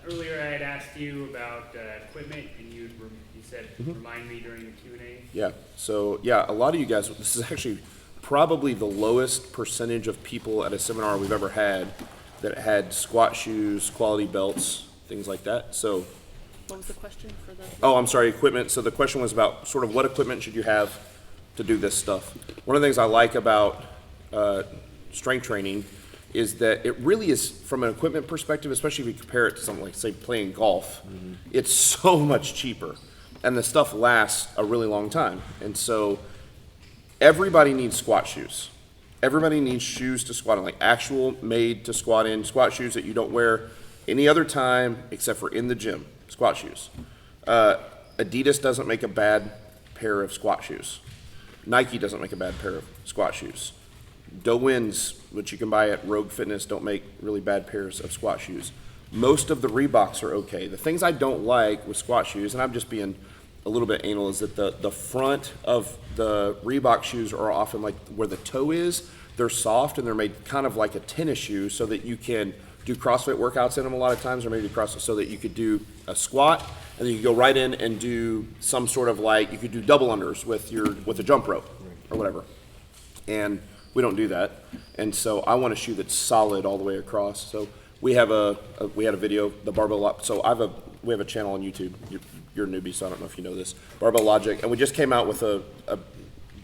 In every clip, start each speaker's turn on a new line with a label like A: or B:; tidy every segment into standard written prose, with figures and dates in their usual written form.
A: earlier I had asked you about equipment, and you said remind me during the Q&A.
B: Yeah, so yeah, a lot of you guys, this is actually probably the lowest percentage of people at a seminar we've ever had that had squat shoes, quality belts, things like that. So,
C: What was the question for the?
B: oh, I'm sorry, equipment. So the question was about sort of what equipment should you have to do this stuff. One of the things I like about strength training is that it really is, from an equipment perspective, especially if you compare it to something like, say, playing golf, it's so much cheaper. And the stuff lasts a really long time. And so everybody needs squat shoes. Everybody needs shoes to squat in, like actual made to squat in, squat shoes that you don't wear any other time except for in the gym, squat shoes. Adidas doesn't make a bad pair of squat shoes. Nike doesn't make a bad pair of squat shoes. Dowins, which you can buy at Rogue Fitness, don't make really bad pairs of squat shoes. Most of the Reeboks are okay. The things I don't like with squat shoes, and I'm just being a little bit anal, is that the front of the Reebok shoes are often like where the toe is. They're soft and they're made kind of like a tennis shoe so that you can do CrossFit workouts in them a lot of times, or maybe CrossFit so that you could do a squat and then you could go right in and do some sort of like, you could do double unders with a jump rope or whatever. And we don't do that. And so I want a shoe that's solid all the way across. So we have we had a video, the Barbell Logic. So we have a channel on YouTube. You're a newbie, so I don't know if you know this. Barbell Logic, and we just came out with a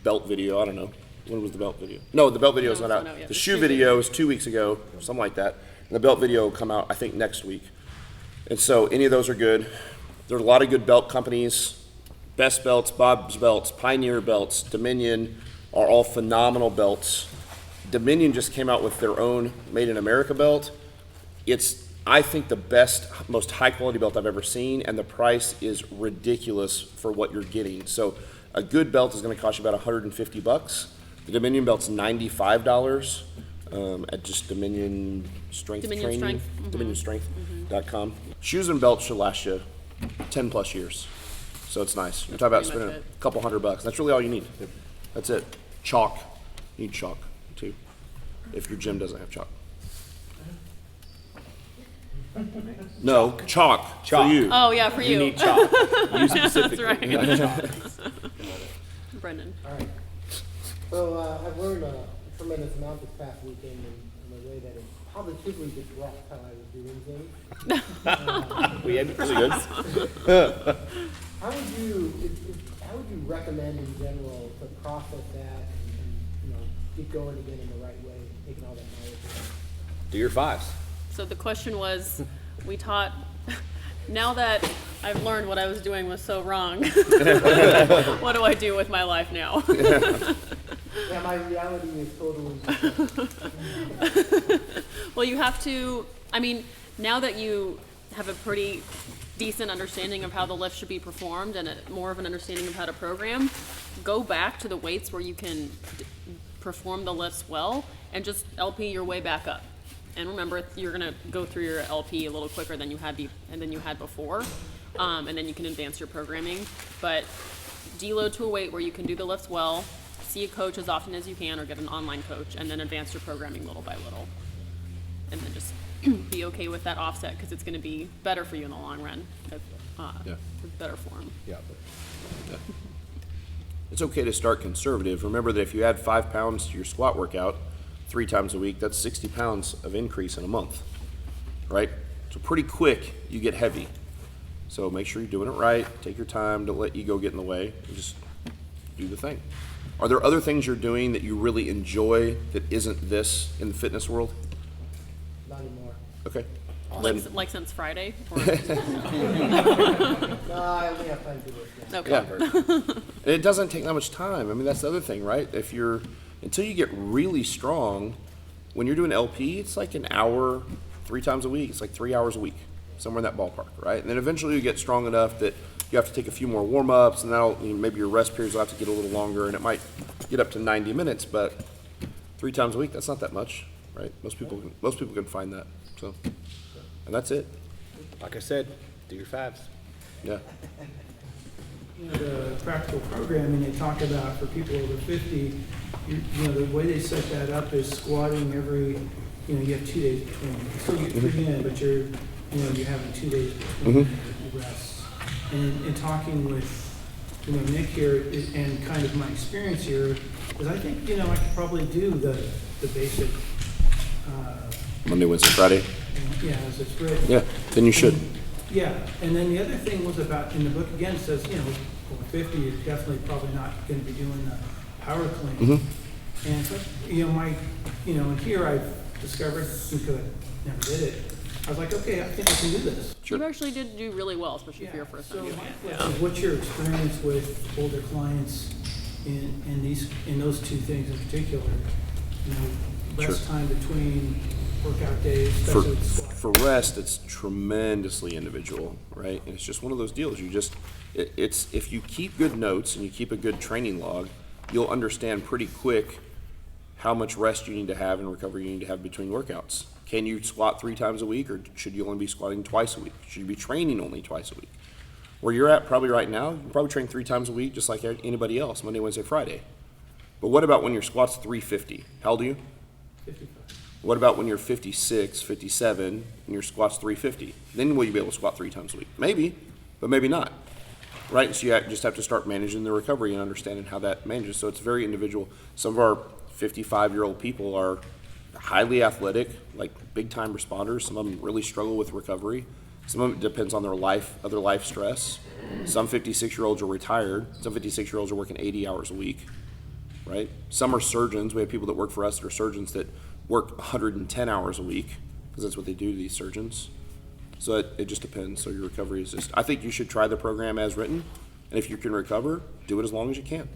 B: belt video. I don't know. When was the belt video? No, the belt video is not out. The shoe video is 2 weeks ago, something like that. And the belt video will come out, I think, next week. And so any of those are good. There's a lot of good belt companies. Best Belts, Bob's Belts, Pioneer Belts, Dominion are all phenomenal belts. Dominion just came out with their own Made in America belt. It's, I think, the best, most high quality belt I've ever seen, and the price is ridiculous for what you're getting. So a good belt is going to cost you about $150. The Dominion belt's $95 at just Dominion Strength Training, DominionStrength.com. Shoes and belts should last you 10 plus years. So it's nice. You're talking about spending a couple $100. That's really all you need. That's it. Chalk. You need chalk too, if your gym doesn't have chalk. No, chalk. For you.
C: Oh yeah, for you.
D: You need chalk.
B: You specifically.
C: That's right.
B: You need chalk.
C: Brendan.
E: All right. So I've learned a tremendous amount this past weekend in the way that it positively disrupts how I was doing things.
D: We had
B: Pretty good.
E: How would you recommend in general to process that and get going again in the right way, taking all that knowledge?
D: do your fives.
C: So the question was, we taught, now that I've learned what I was doing was so wrong, what do I do with my life now?
E: Yeah, my reality is totally
C: Well, you have to, I mean, now that you have a pretty decent understanding of how the lift should be performed and more of an understanding of how to program, go back to the weights where you can perform the lifts well and just LP your way back up. And remember, you're gonna go through your LP a little quicker than you had before, and then you can advance your programming. But deload to a weight where you can do the lifts well, see a coach as often as you can, or get an online coach, and then advance your programming little by little. And then just be okay with that offset because it's going to be better for you in the long run. With better form.
D: Yeah.
B: It's okay to start conservative. Remember that if you add 5 pounds to your squat workout 3 times a week, that's 60 pounds of increase in a month, right? So pretty quick, you get heavy. So make sure you're doing it right. Take your time. Don't let ego get in the way. And just do the thing. Are there other things you're doing that you really enjoy that isn't this in the fitness world?
E: not anymore.
B: Okay.
C: Like since Friday? Or
E: No, I only have time to do this now.
C: okay.
B: Yeah. And it doesn't take that much time. I mean, that's the other thing, right? Until you get really strong, when you're doing LP, it's like an hour 3 times a week. It's like 3 hours a week, somewhere in that ballpark, right? And then eventually you get strong enough that you have to take a few more warm-ups, and that'll, maybe your rest periods will have to get a little longer, and it might get up to 90 minutes, but 3 times a week, that's not that much, right? Most people can find that. So, and that's it.
D: Like I said, do your fives.
B: Yeah.
F: The practical programming they talk about for people over 50, the way they set that up is squatting every, you have 2 days between. You still get 3 in, but you're you know, you're having 2 days between your rests. And in talking with, you know, Nick here, and kind of my experience here, is I think, you know, I could probably do the basic,
B: Monday, Wednesday, Friday.
F: yeah, as it's written.
B: Yeah, then you should.
F: Yeah, and then the other thing was about, in the book again, it says, you know, over 50, you're definitely probably not gonna be doing the power clean. And so, you know, and here I've discovered, because I never did it, I was like, okay, I think I can do this.
B: Sure.
C: You actually did do really well, especially for your first
F: So
C: time.
F: my question is, what's your experience with older clients in those two things in particular? You know, less
B: Sure.
F: time between workout days,
B: For,
F: especially with squat.
B: for rest, it's tremendously individual, right? And it's just one of those deals. It's if you keep good notes and you keep a good training log, you'll understand pretty quick how much rest you need to have and recovery you need to have between workouts. Can you squat 3 times a week, or should you only be squatting twice a week? Should you be training only twice a week? Where you're at probably right now, you can probably train 3 times a week just like anybody else, Monday, Wednesday, Friday. But what about when your squat's 350? How old are you?
F: 55.
B: What about when you're 56, 57, and your squat's 350? Then will you be able to squat 3 times a week? Maybe, but maybe not. Right? So you just have to start managing the recovery and understanding how that manages. So it's very individual. Some of our 55-year-old people are highly athletic, like big-time responders. Some of them really struggle with recovery. Some of it depends on their other life stress. Some 56-year-olds are retired. Some 56-year-olds are working 80 hours a week, right? Some are surgeons. We have people that work for us that are surgeons that work 110 hours a week, because that's what they do, these surgeons. So it just depends. So your recovery is just, I think you should try the program as written, and if you can recover, do it as long as you can.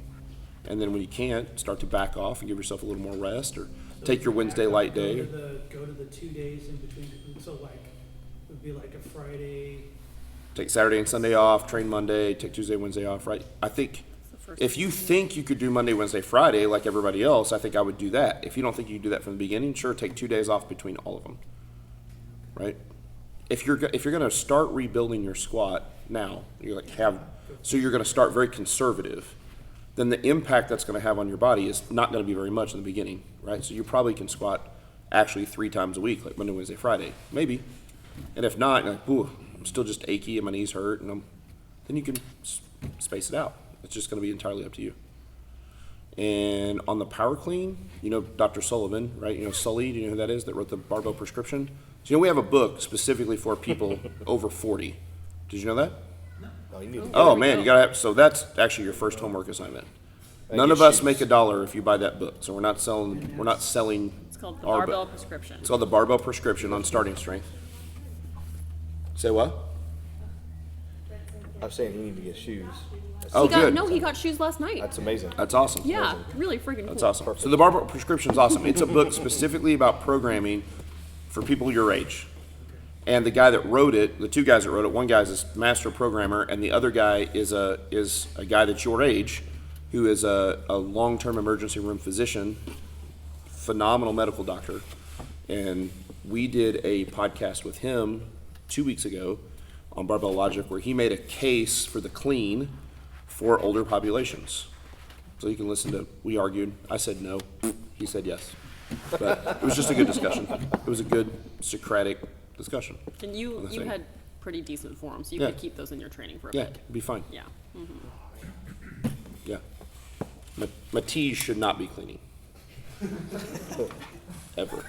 B: And then when you can't, start to back off and give yourself a little more rest, or take your Wednesday light day.
F: Go to the 2 days in between, so like, it would be like a Friday.
B: Take Saturday and Sunday off, train Monday, take Tuesday, Wednesday off, right? I think if you think you could do Monday, Wednesday, Friday like everybody else, I think I would do that. If you don't think you can do that from the beginning, sure, take 2 days off between all of them, right? If you're going to start rebuilding your squat now, you're going to start very conservative, then the impact that's going to have on your body is not going to be very much in the beginning, right? So you probably can squat actually 3 times a week, like Monday, Wednesday, Friday, maybe. And if not, you're like, ooh, I'm still just achy and my knees hurt, and then you can space it out. It's just going to be entirely up to you. And on the power clean, you know Dr. Sullivan, right? You know Sully, do you know who that is, that wrote the barbell prescription? So you know we have a book specifically for people over 40. Did you know that?
D: Oh, you need to
B: Oh man, you gotta have, so that's actually your first homework assignment. None of us make $1 if you buy that book, so we're not selling
C: It's called the
B: our
C: barbell
B: book.
C: prescription.
B: It's called the Barbell Prescription on Starting Strength. Say what?
D: I'm saying you need to get shoes.
B: Oh, good.
C: He got shoes last night.
D: That's amazing.
B: That's awesome.
C: Yeah, really freaking cool.
B: That's awesome. So the Barbell Prescription is awesome. It's a book specifically about programming for people your age. And the guy that wrote it, the 2 guys that wrote it, one guy's a master programmer, and the other guy is a guy that's your age, who is a long-term emergency room physician, phenomenal medical doctor. And we did a podcast with him 2 weeks ago on Barbell Logic, where he made a case for the clean for older populations. So you can listen to, we argued, I said no, he said yes. But it was just a good discussion. It was a good Socratic discussion.
C: And
B: on
C: you
B: the thing.
C: had pretty decent form, so you
B: Yeah.
C: could keep those in your training for a
B: Yeah,
C: bit.
B: it'd be fine.
C: Yeah.
B: Yeah. My T's should not be cleaning. Ever.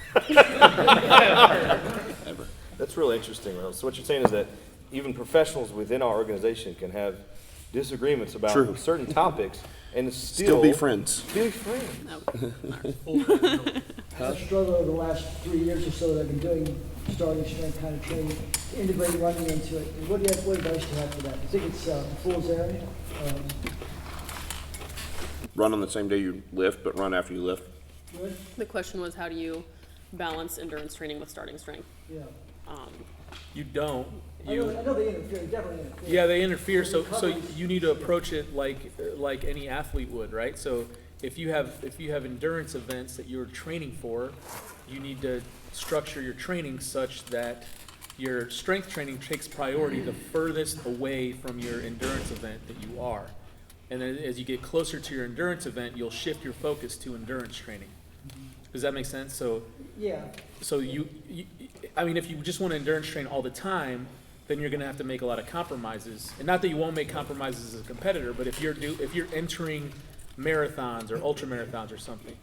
B: Ever.
D: That's really interesting, Will. So what you're saying is that even professionals within our organization can have disagreements about
B: True.
D: certain topics and
B: Still be friends.
D: Be friends.
E: I struggled over the last 3 years or so that I've been doing starting strength kind of training, integrating running into it. And what advice do you have for that? I think it's a fool's errand.
B: Run on the same day you lift, but run after you lift.
E: Good?
C: The question was, how do you balance endurance training with starting strength?
E: Yeah.
G: You don't.
E: I know they interfere, definitely interfere.
G: Yeah, they interfere. So
E: Recovery.
G: you need to approach it like any athlete would, right? So if you have endurance events that you're training for, you need to structure your training such that your strength training takes priority the furthest away from your endurance event that you are. And then as you get closer to your endurance event, you'll shift your focus to endurance training. Does that make sense? So,
E: Yeah,
G: so I mean, if you just want to endurance train all the time, then you're going to have to make a lot of compromises. And not that you won't make compromises as a competitor, but if you're entering marathons or ultra marathons or something,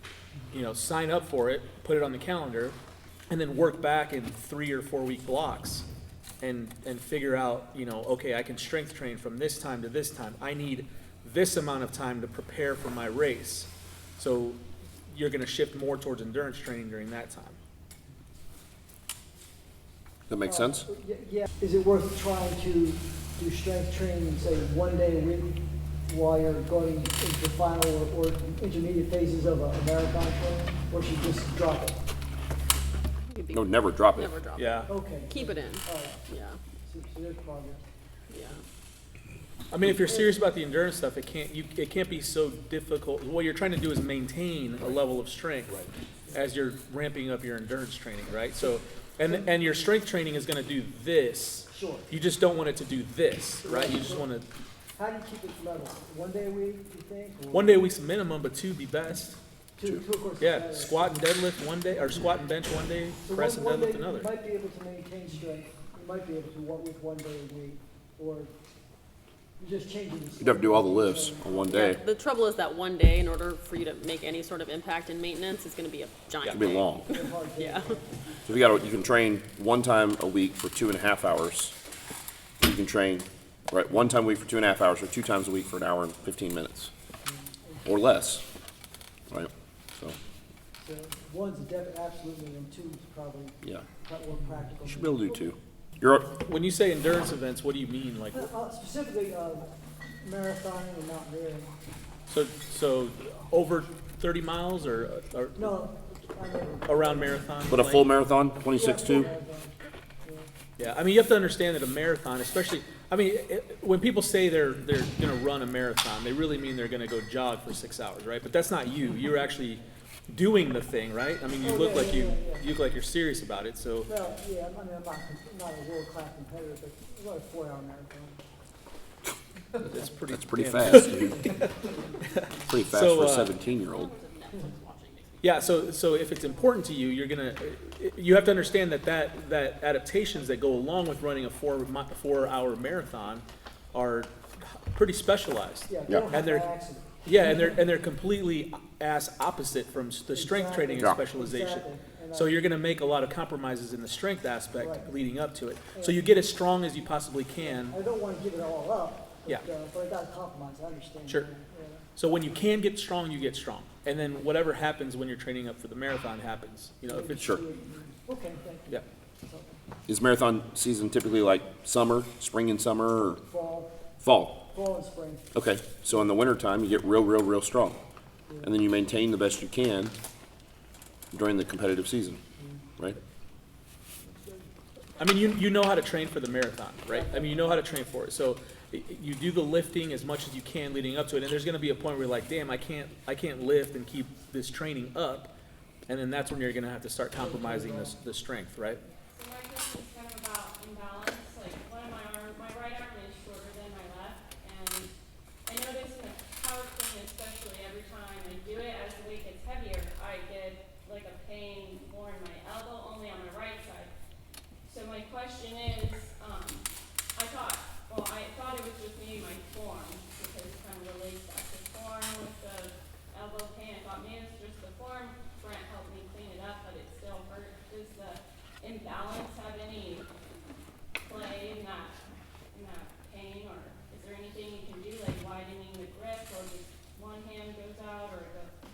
G: you know, sign up for it, put it on the calendar, and then work back in 3 or 4 week blocks and figure out, you know, okay, I can strength train from this time to this time. I need this amount of time to prepare for my race. So you're going to shift more towards endurance training during that time.
B: That makes sense?
E: Yeah, is it worth trying to do strength training, say, 1 day a week while you're going into the final or intermediate phases of a marathon training? Or should you just drop it?
C: You'd be-
B: No, never drop it.
C: Never drop it.
G: Yeah.
E: Okay.
C: Keep it in,
E: All right,
C: yeah,
E: so there's progress.
C: yeah.
G: I mean, if you're serious about the endurance stuff, it can't be so difficult. What you're trying to do is maintain a level of strength as you're ramping up your endurance training, right? So, and your strength training is going to do this.
E: Sure.
G: You just don't want it to do this, right? You just want to
E: How do you keep it level? 1 day a week, you think? Or
G: 1 day a week's minimum, but 2 be best.
E: Two, of course. is
G: Yeah,
E: better.
G: squat and deadlift 1 day, or squat and bench 1 day,
E: So
G: press and
E: one day
G: deadlift another.
E: You might be able to maintain strength, you might be able to work with 1 day a week, or you're just changing the.
B: You'd have to do all the lifts on one day.
C: The trouble is that 1 day, in order for you to make any sort of impact in maintenance, is gonna be a giant
B: It'd be
C: day.
B: long.
C: Yeah,
B: So you can train 1 time a week for 2.5 hours. You can train, right, 1 time a week for 2.5 hours, or 2 times a week for 1 hour and 15 minutes, or less, right? So,
E: So one's absolutely, and two is probably
B: yeah,
E: more practical.
B: you should be able to do 2. You're,
G: When you say endurance events, what do you mean? Like,
E: Specifically, marathoning and mountaineering.
G: so over 30 miles or
E: No, I mean.
G: around marathon?
B: but a full
G: length?
B: marathon, 26.2?
G: Yeah, I mean, you have to understand that a marathon, especially, I mean, when people say they're gonna run a marathon, they really mean they're gonna go jog for 6 hours, right? But that's not you. You're actually doing the thing, right? I mean, you
E: Oh,
G: look
E: yeah,
G: like
E: yeah,
G: you
E: yeah.
G: look like you're serious about it. So
E: Well, yeah, I mean, I'm not a world-class competitor, but it's about a 4-hour marathon.
G: it's pretty.
B: That's pretty
G: damn-
B: fast, dude. Pretty fast
G: So,
B: for a
G: uh,
B: 17-year-old.
G: Yeah. So if it's important to you, you have to understand that adaptations that go along with running a 4-hour marathon are pretty specialized.
E: Yeah, they
B: Yeah.
E: don't
G: And
E: happen
G: they're-
E: by accident.
G: Yeah, and they're completely ass opposite from the strength training and
B: Yeah.
G: specialization.
E: Exactly. And
G: So you're going to make a lot of compromises in the strength aspect
E: Right.
G: leading up to it. So you get as strong as you possibly can.
E: I don't want to give it all up,
G: Yeah.
E: but I got to compromise, I understand.
G: Sure.
E: that, yeah.
G: So when you can get strong, you get strong, and then whatever happens when you're training up for the marathon happens. You know, if it's
B: Sure.
E: Okay, thank you.
G: yeah.
B: Is marathon season typically like summer, spring and summer, or
E: Fall
B: fall?
E: and spring.
B: Okay, so in the wintertime, you get real strong. And then you maintain the best you can during the competitive season, right?
G: I mean, you know how to train for the marathon, right? I mean, you know how to train for it. So you do the lifting as much as you can leading up to it, and there's going to be a point where you're like, damn, I can't lift and keep this training up, and then that's when you're going to have to start compromising the strength, right?
H: So my question is kind of about imbalance, like one of my right arm is shorter than my left, and I notice in the power clean especially, every time I do it, as the weight gets heavier, I get like a pain more in my elbow, only on my right side. So my question is, I thought it was just maybe my form, because it kind of relates back to form with the elbow pain. I thought maybe it's just the form. Brent helped me clean it up, but it still hurt. Does the imbalance have any play in that pain, or is there anything you can do, like widening the grip, or just one hand goes out, or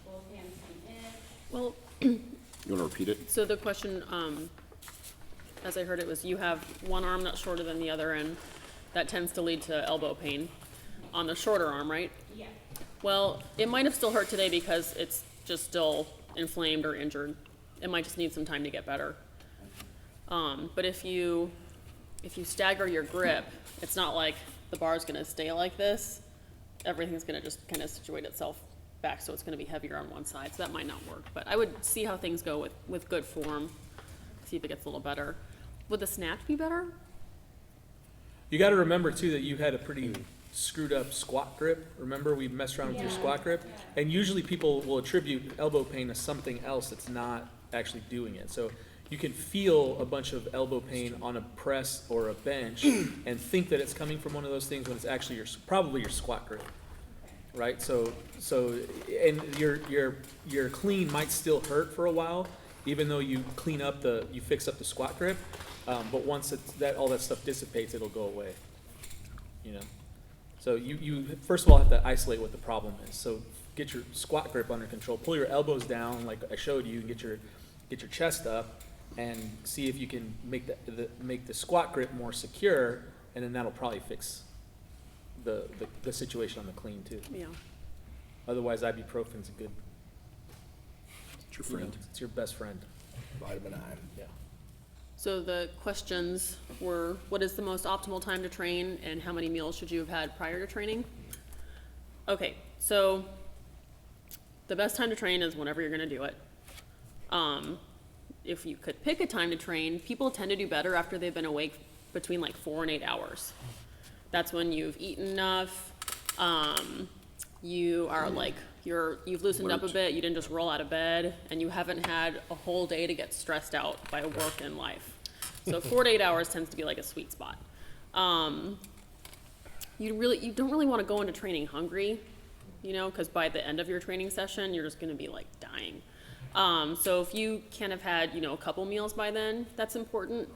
H: both hands come in?
C: well,
B: You wanna repeat it?
C: so the question, as I heard it, was you have one arm that's shorter than the other, and that tends to lead to elbow pain on the shorter arm, right?
H: Yeah.
C: Well, it might have still hurt today because it's just still inflamed or injured. It might just need some time to get better. But if you stagger your grip, it's not like the bar's gonna stay like this. Everything's gonna just kind of situate itself back, so it's gonna be heavier on one side, so that might not work. But I would see how things go with good form, see if it gets a little better. Would the snatch be better?
G: You got to remember too that you had a pretty screwed up squat grip. Remember, we messed around with your squat grip? And usually people will attribute elbow pain to something else that's not actually doing it. So you can feel a bunch of elbow pain on a press or a bench and think that it's coming from one of those things when it's actually probably your squat grip. Right? So and your clean might still hurt for a while, even though you fix up the squat grip. But once all that stuff dissipates, it'll go away. You know? So you first of all have to isolate what the problem is. So get your squat grip under control. Pull your elbows down, like I showed you, and get your chest up, and see if you can make the squat grip more secure, and then that'll probably fix the situation on the clean too.
C: Yeah.
G: Otherwise, ibuprofen's a good.
B: It's your
G: You know,
B: friend.
G: it's your best friend.
B: Vitamin I.
G: Yeah.
C: So the questions were, what is the most optimal time to train, and how many meals should you have had prior to training? Okay, so the best time to train is whenever you're gonna do it. If you could pick a time to train, people tend to do better after they've been awake between like 4 and 8 hours. That's when you've eaten enough, you are like, you've loosened up a bit, you didn't just roll out of bed, and you haven't had a whole day to get stressed out by work and life. So 4 to 8 hours tends to be like a sweet spot. You don't really want to go into training hungry, you know, because by the end of your training session, you're just going to be like dying. So if you can have had, you know, a couple meals by then, that's important.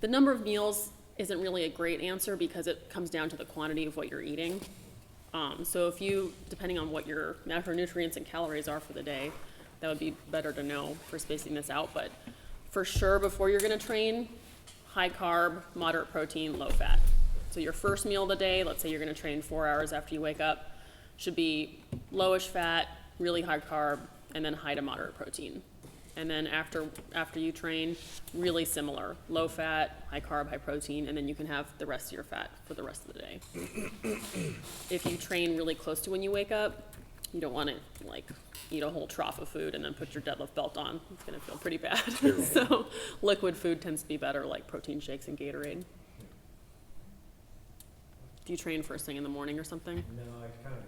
C: The number of meals isn't really a great answer because it comes down to the quantity of what you're eating. So if you, depending on what your macronutrients and calories are for the day, that would be better to know for spacing this out. But for sure, before you're gonna train, high carb, moderate protein, low fat. So your first meal of the day, let's say you're gonna train 4 hours after you wake up, should be lowish fat, really high carb, and then high to moderate protein. And then after you train, really similar, low fat, high carb, high protein, and then you can have the rest of your fat for the rest of the day. If you train really close to when you wake up, you don't want to like eat a whole trough of food and then put your deadlift belt on. It's gonna feel pretty bad. So liquid food tends to be better, like protein shakes and Gatorade. Do you train first thing in the morning or something?
I: No, I kind of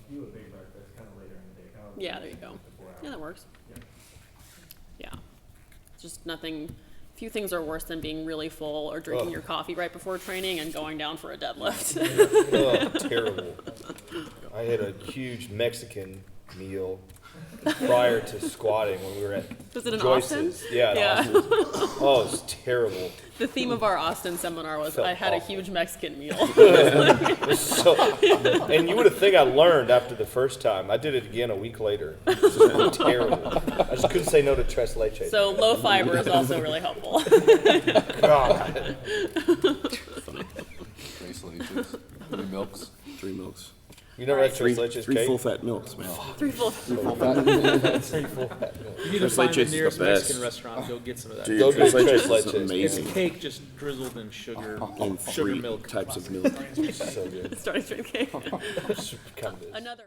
I: do a big breakfast kind of later in the day. Kind of
C: Yeah, there you go. Yeah, that works.
I: Yeah.
C: Yeah. Just nothing, few things are worse than being really full or drinking your coffee right before training and going down for a deadlift.
D: Oh, terrible. I had a huge Mexican meal prior to squatting when we were at
C: Was it in
D: Joyce's.
C: Austin?
D: Yeah, in
C: Yeah.
D: Austin. Oh, it was terrible.
C: The theme of our Austin seminar was,
D: Felt
C: I had a
D: awful.
C: huge Mexican meal.
D: So, and you would have think I learned after the first time. I did it again a week later. It was just terrible. I just couldn't say no to tres leche.
C: So low fiber is also really helpful.
D: God.
J: Tres leches, 3 milks.
B: 3 milks.
D: You never had
B: Three,
D: tres leches,
B: three
D: Kate?
B: full-fat milks, man.
C: 3 full.
D: Three full fat milks.
G: You need to
B: Tres
G: find
B: leches
G: the
B: is the
G: nearest
B: best.
G: Mexican restaurant and go get some of that.
B: Dude,
D: Go
B: tres
D: get
B: leches
D: tres
B: is
D: leches.
B: amazing.
G: It's cake just drizzled in sugar,
B: And
G: sugar
B: 3
G: milk.
B: types of milk.
D: So good.
C: Starting strength cake.
D: Kind of is.
C: Another.